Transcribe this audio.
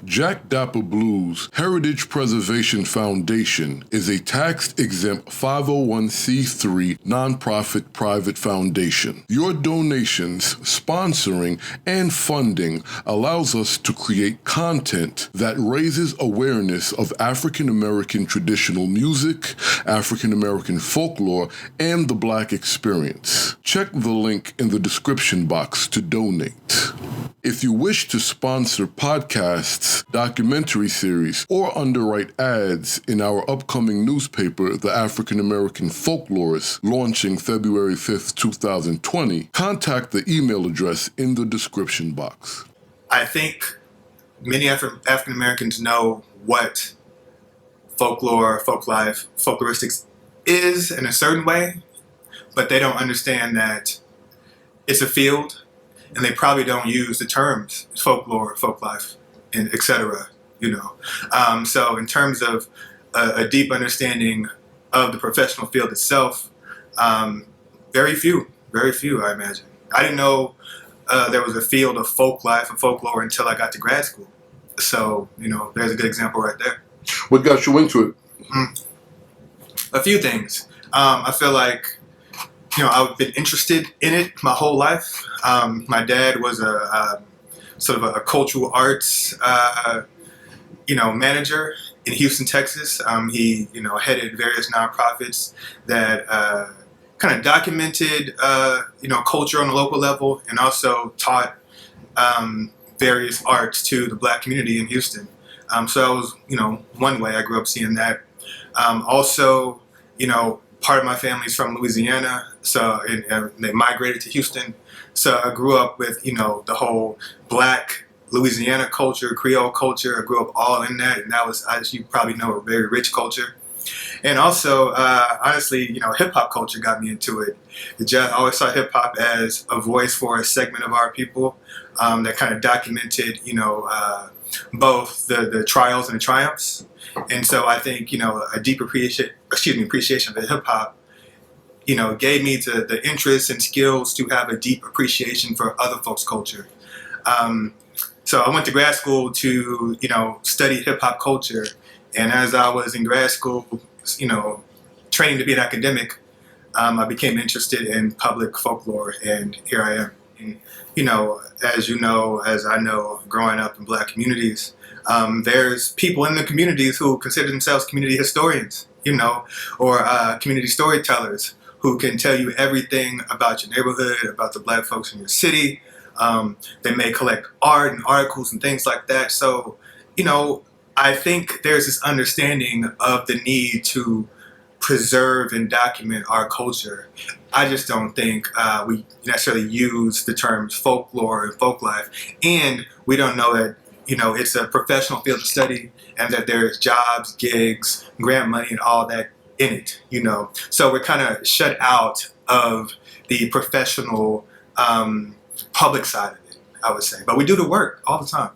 Jack Dappa Blues Heritage Preservation Foundation is a tax-exempt 501c3 nonprofit private foundation. Your donations, sponsoring, and funding allows us to create content that raises awareness of African American traditional music, African American folklore, and the Black experience. Check the link in the description box to donate. If you wish to sponsor podcasts, documentary series, or underwrite ads in our upcoming newspaper, The African American Folklorist, launching February 5th, 2020, contact the email address in the description box. I think many African Americans know what folklore, folk life, folkloristics is in a certain way, but they don't understand that it's a field, and they probably don't use the terms folklore, folk life, and etc. So in terms of a deep understanding of the professional field itself, very few, I imagine. I didn't know there was a field of folk life and folklore until I got to grad school. So, there's a good example right there. What got you into it? A few things. I feel like, I've been interested in it my whole life. My dad was a sort of a cultural arts, manager in Houston, Texas. He, headed various nonprofits that kind of documented, culture on a local level, and also taught various arts to the Black community in Houston. So that was, one way I grew up seeing that. Also, part of my family's from Louisiana, so they migrated to Houston. So I grew up with, the whole Black Louisiana culture, Creole culture. I grew up all in that, and that was, as you probably know, a very rich culture. And also, honestly, hip hop culture got me into it. I always saw hip hop as a voice for a segment of our people that kind of documented, both the trials and the triumphs. And so I think, a deep appreciation for hip hop, gave me the interest and skills to have a deep appreciation for other folks' culture. So I went to grad school to, study hip hop culture. And as I was in grad school, training to be an academic, I became interested in public folklore, and here I am. And, as I know, growing up in Black communities, there's people in the communities who consider themselves community historians, or community storytellers who can tell you everything about your neighborhood, about the Black folks in your city. They may collect art and articles and things like that. So, I think there's this understanding of the need to preserve and document our culture. I just don't think we necessarily use the terms folklore and folk life, and we don't know that it's a professional field of study, and that there's jobs, gigs, grant money, and all that in it. So we're kind of shut out of the professional public side of it, I would say. But we do the work all the time.